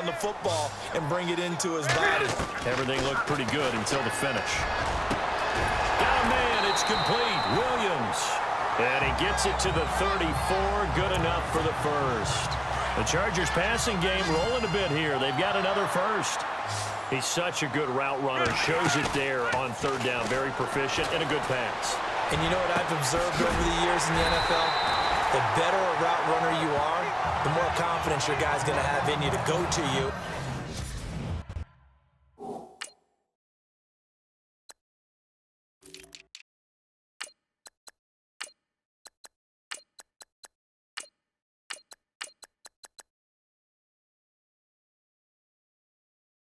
on the football and bring it into his body. Everything looked pretty good until the finish. Got a man. It's complete. Williams. And he gets it to the 34. Good enough for the first. The Chargers passing game rolling a bit here. They've got another first. He's such a good route runner. Shows it there on third down. Very proficient and a good pass. And you know what I've observed over the years in the NFL? The better a route runner you are, the more confidence your guy's going to have in you to go to you.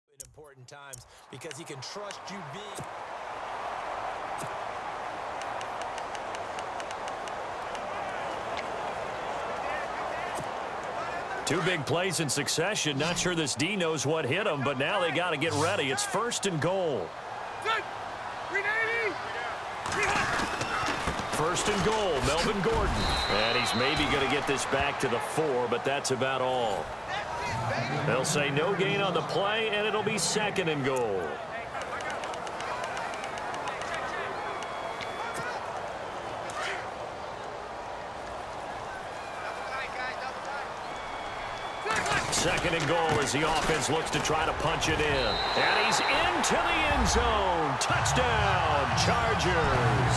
In important times because he can trust you being... Two big plays in succession. Not sure this D knows what hit him, but now they got to get ready. It's first and goal. First and goal, Melvin Gordon. And he's maybe going to get this back to the 4, but that's about all. They'll say no gain on the play, and it'll be second and goal. Second and goal as the offense looks to try to punch it in. And he's into the end zone. Touchdown, Chargers.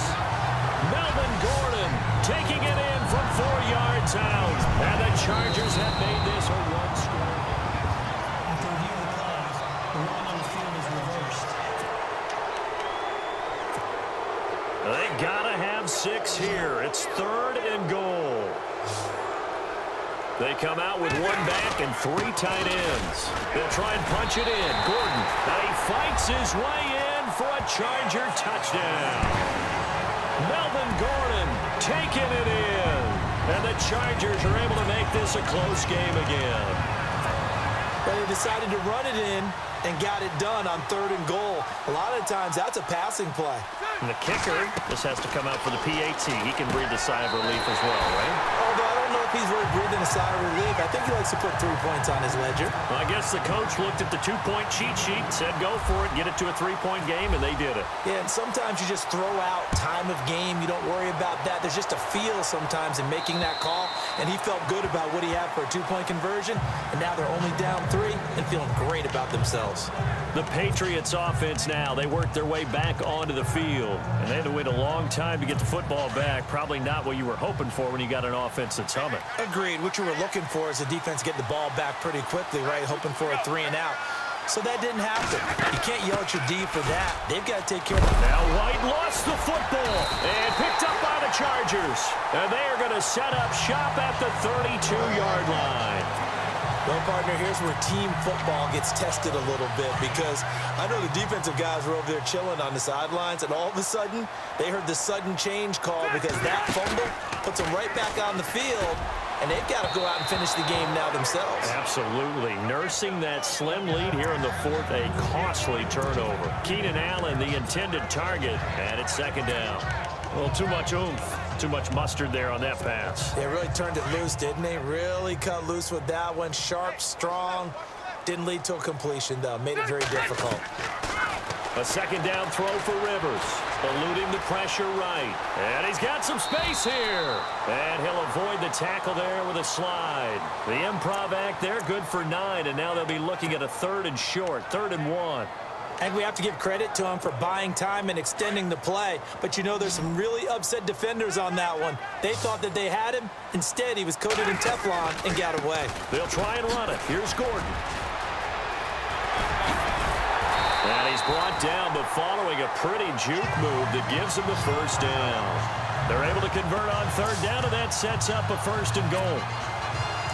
Melvin Gordon taking it in from 4 yards out. And the Chargers have made this a one-score. After review of the plays, the line on the field is reversed. They gotta have 6 here. It's third and goal. They come out with 1 back and 3 tight ends. They'll try and punch it in. Gordon, now he fights his way in for a Charger touchdown. Melvin Gordon taking it in. And the Chargers are able to make this a close game again. But they decided to run it in and got it done on third and goal. A lot of times that's a passing play. And the kicker, this has to come out for the PAT. He can breathe a sigh of relief as well, right? Although I don't know if he's really breathing a sigh of relief. I think he likes to put 3 points on his ledger. Well, I guess the coach looked at the 2-point cheat sheet, said go for it, get it to a 3-point game, and they did it. Yeah, and sometimes you just throw out time of game. You don't worry about that. There's just a feel sometimes in making that call, and he felt good about what he had for a 2-point conversion, and now they're only down 3 and feeling great about themselves. The Patriots offense now, they worked their way back onto the field, and they had to wait a long time to get the football back. Probably not what you were hoping for when you got an offense that's humming. Agreed. What you were looking for is the defense get the ball back pretty quickly, right? Hoping for a 3 and out. So that didn't happen. You can't yell at your D for that. They've got to take care of it. Now White lost the football and picked up by the Chargers. And they are going to set up shop at the 32-yard line. Well, partner, here's where team football gets tested a little bit because I know the defensive guys were over there chilling on the sidelines, and all of a sudden, they heard the sudden change call because that fumble puts them right back on the field, and they've got to go out and finish the game now themselves. Absolutely. Nursing that slim lead here in the 4th, a costly turnover. Keenan Allen, the intended target, and it's second down. A little too much oomph. Too much mustard there on that pass. They really turned it loose, didn't they? Really cut loose with that one. Sharp, strong. Didn't lead to a completion, though. Made it very difficult. A second down throw for Rivers. Eluding the pressure right. And he's got some space here. And he'll avoid the tackle there with a slide. The improv act there, good for 9. And now they'll be looking at a 3rd and short, 3rd and 1. And we have to give credit to him for buying time and extending the play. But, you know, there's some really upset defenders on that one. They thought that they had him. Instead, he was coated in Teflon and got away. They'll try and run it. Here's Gordon. And he's brought down, but following a pretty juke move that gives him the first down. They're able to convert on third down, and that sets up a first and goal.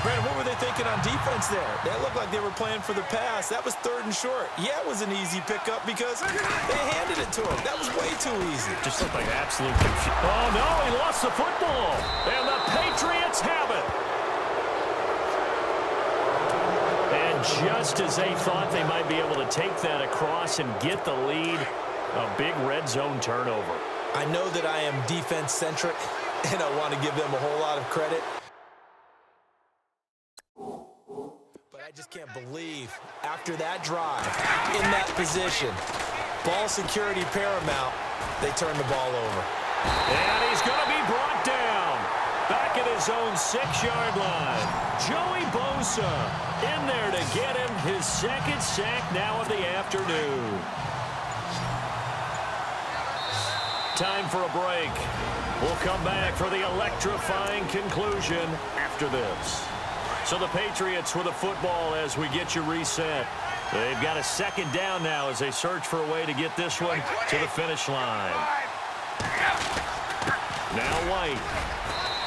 Brandon, what were they thinking on defense there? That looked like they were playing for the pass. That was 3rd and short. Yeah, it was an easy pickup because they handed it to him. That was way too easy. Just looked like absolute confusion. Oh, no, he lost the football. And the Patriots have it. And just as they thought they might be able to take that across and get the lead, a big red zone turnover. I know that I am defense-centric, and I want to give them a whole lot of credit. just can't believe after that drive, in that position, ball security paramount, they turn the ball over. And he's going to be brought down. Back at his own 6-yard line. Joey Bosa in there to get him his second sack now of the afternoon. Time for a break. We'll come back for the electrifying conclusion after this. So the Patriots with the football as we get you reset. They've got a second down now as they search for a way to get this one to the finish line. Now White.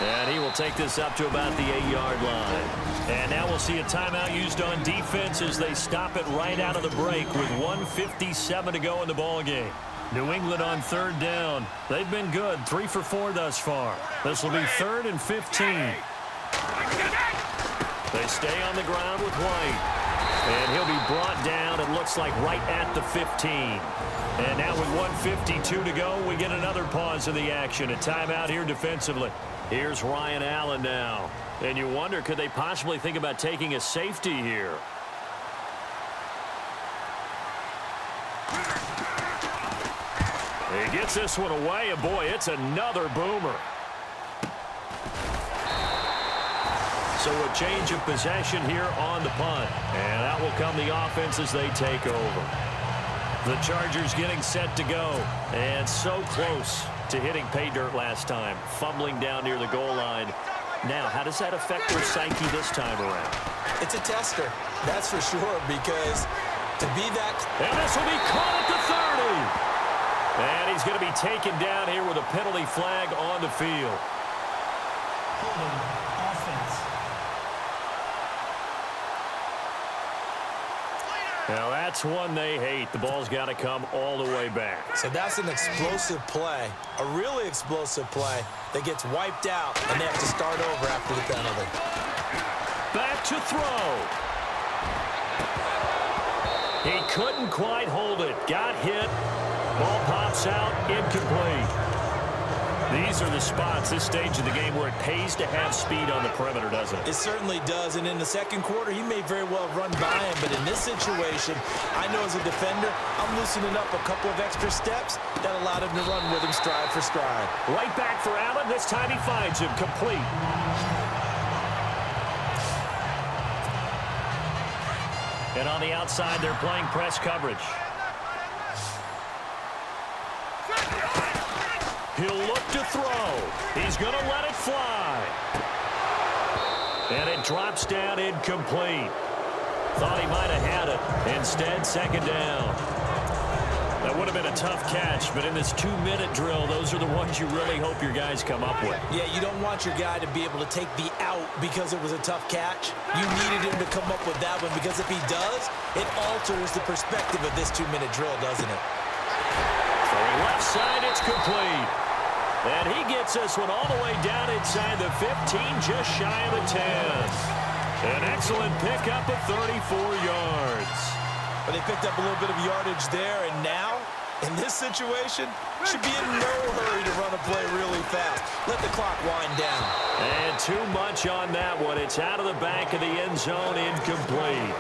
And he will take this up to about the 8-yard line. And now we'll see a timeout used on defense as they stop it right out of the break with 1:57 to go in the ballgame. New England on third down. They've been good, 3 for 4 thus far. This will be 3rd and 15. They stay on the ground with White. And he'll be brought down, it looks like, right at the 15. And now with 1:52 to go, we get another pause in the action. A timeout here defensively. Here's Ryan Allen now. And you wonder, could they possibly think about taking a safety here? He gets this one away, and boy, it's another boomer. So a change of possession here on the punt. And out will come the offense as they take over. The Chargers getting set to go. And so close to hitting pay dirt last time. Fumbling down near the goal line. Now, how does that affect their psyche this time around? It's a tester, that's for sure, because to be that... And this will be caught at the 30. And he's going to be taken down here with a penalty flag on the field. Holding offense. Now that's one they hate. The ball's got to come all the way back. So that's an explosive play, a really explosive play that gets wiped out, and they have to start over after the penalty. Back to throw. He couldn't quite hold it. Got hit. Ball pops out, incomplete. These are the spots, this stage of the game, where it pays to have speed on the perimeter, doesn't it? It certainly does, and in the second quarter, he may very well run by him, but in this situation, I know as a defender, I'm loosening up a couple of extra steps that allowed him to run with him stride for stride. Right back for Allen. This time he finds him complete. And on the outside, they're playing press coverage. He'll look to throw. He's going to let it fly. And it drops down incomplete. Thought he might have had it. Instead, second down. That would have been a tough catch, but in this 2-minute drill, those are the ones you really hope your guys come up with. Yeah, you don't want your guy to be able to take the out because it was a tough catch. You needed him to come up with that one, because if he does, it alters the perspective of this 2-minute drill, doesn't it? For the left side, it's complete. And he gets this one all the way down inside the 15, just shy of the 10. An excellent pickup of 34 yards. But they picked up a little bit of yardage there, and now, in this situation, should be in no hurry to run a play really fast. Let the clock wind down. And too much on that one. It's out of the back of the end zone, incomplete.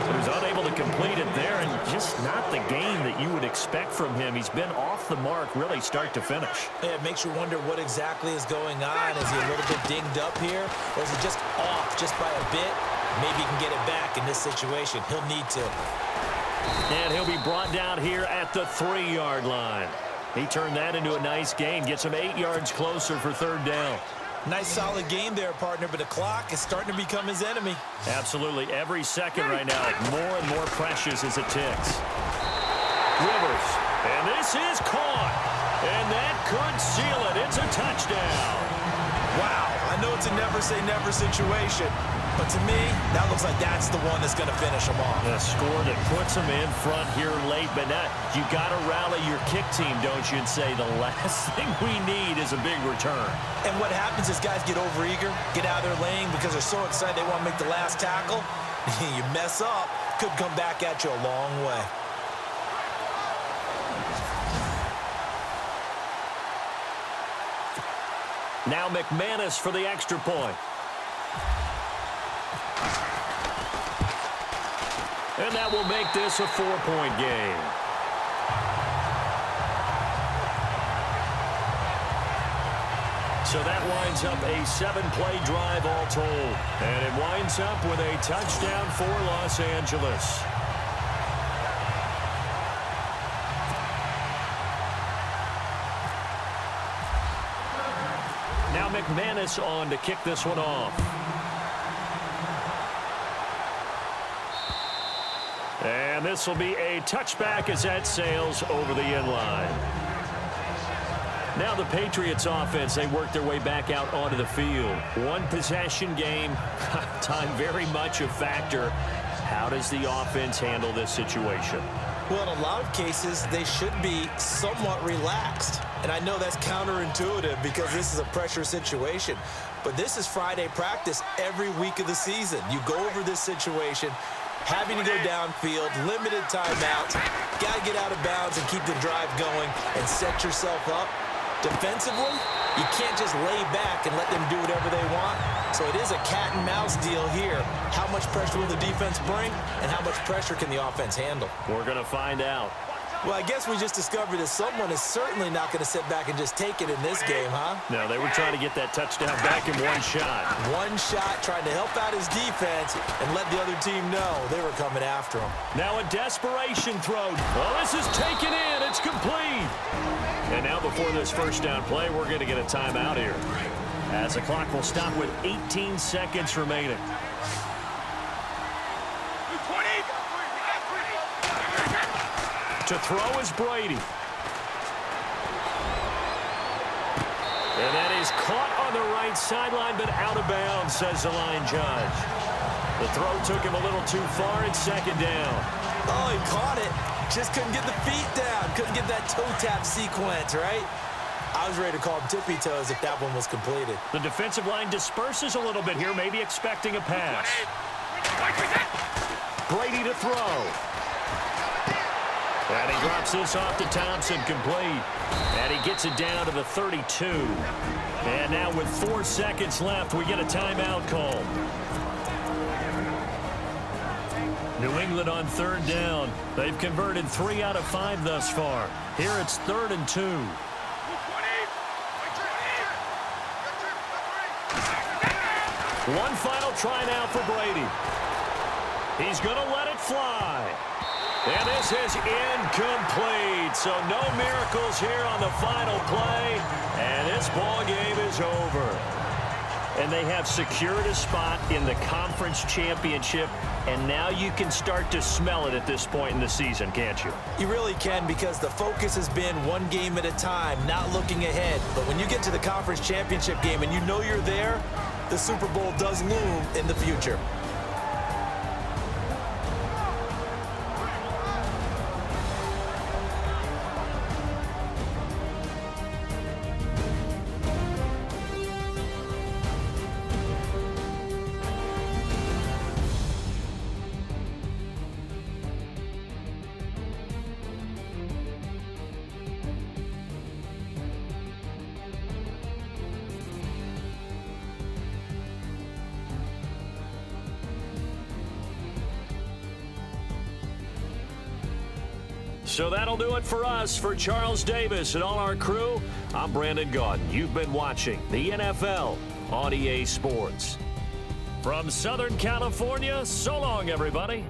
He was unable to complete it there, and just not the game that you would expect from him. He's been off the mark, really, start to finish. Yeah, it makes you wonder what exactly is going on. Is he a little bit dinged up here, or is he just off just by a bit? Maybe he can get it back in this situation. He'll need to. And he'll be brought down here at the 3-yard line. He turned that into a nice gain, gets him 8 yards closer for third down. Nice solid game there, partner, but the clock is starting to become his enemy. Absolutely. Every second right now, more and more precious as it ticks. Rivers. And this is caught. And that could seal it. It's a touchdown. Wow. I know it's a never-say-never situation, but to me, that looks like that's the one that's going to finish him off. A score that puts him in front here late, but now you got to rally your kick team, don't you, and say the last thing we need is a big return. And what happens is guys get overeager, get out of their lane because they're so excited they want to make the last tackle. You mess up, could come back at you a long way. Now McManus for the extra point. And that will make this a 4-point game. So that winds up a 7-play drive all told. And it winds up with a touchdown for Los Angeles. Now McManus on to kick this one off. And this will be a touchback as that sails over the end line. Now the Patriots offense, they work their way back out onto the field. One possession game, time very much a factor. How does the offense handle this situation? Well, in a lot of cases, they should be somewhat relaxed. And I know that's counterintuitive because this is a pressure situation. But this is Friday practice every week of the season. You go over this situation, having to go downfield, limited timeouts, got to get out of bounds and keep the drive going and set yourself up. Defensively, you can't just lay back and let them do whatever they want. So it is a cat and mouse deal here. How much pressure will the defense bring, and how much pressure can the offense handle? We're going to find out. Well, I guess we just discovered that someone is certainly not going to sit back and just take it in this game, huh? No, they were trying to get that touchdown back in one shot. One shot, trying to help out his defense and let the other team know they were coming after him. Now a desperation throw. Oh, this is taken in. It's complete. And now before this first down play, we're going to get a timeout here, as the clock will stop with 18 seconds remaining. To throw is Brady. And that is caught on the right sideline, but out of bounds, says the line judge. The throw took him a little too far. It's second down. Oh, he caught it. Just couldn't get the feet down. Couldn't get that toe tap sequence, right? I was ready to call him tippy toes if that one was completed. The defensive line disperses a little bit here, maybe expecting a pass. Brady to throw. And he drops this off to Thompson, complete. And he gets it down to the 32. And now with 4 seconds left, we get a timeout call. New England on third down. They've converted 3 out of 5 thus far. Here it's 3rd and 2. One final try now for Brady. He's going to let it fly. And this is incomplete. So no miracles here on the final play. And this ball game is over. And they have secured a spot in the conference championship. And now you can start to smell it at this point in the season, can't you? You really can, because the focus has been one game at a time, not looking ahead. But when you get to the conference championship game and you know you're there, the Super Bowl does loom in the future. So that'll do it for us. For Charles Davis and all our crew, I'm Brandon Gaudin. You've been watching the NFL on EA Sports. From Southern California, so long, everybody.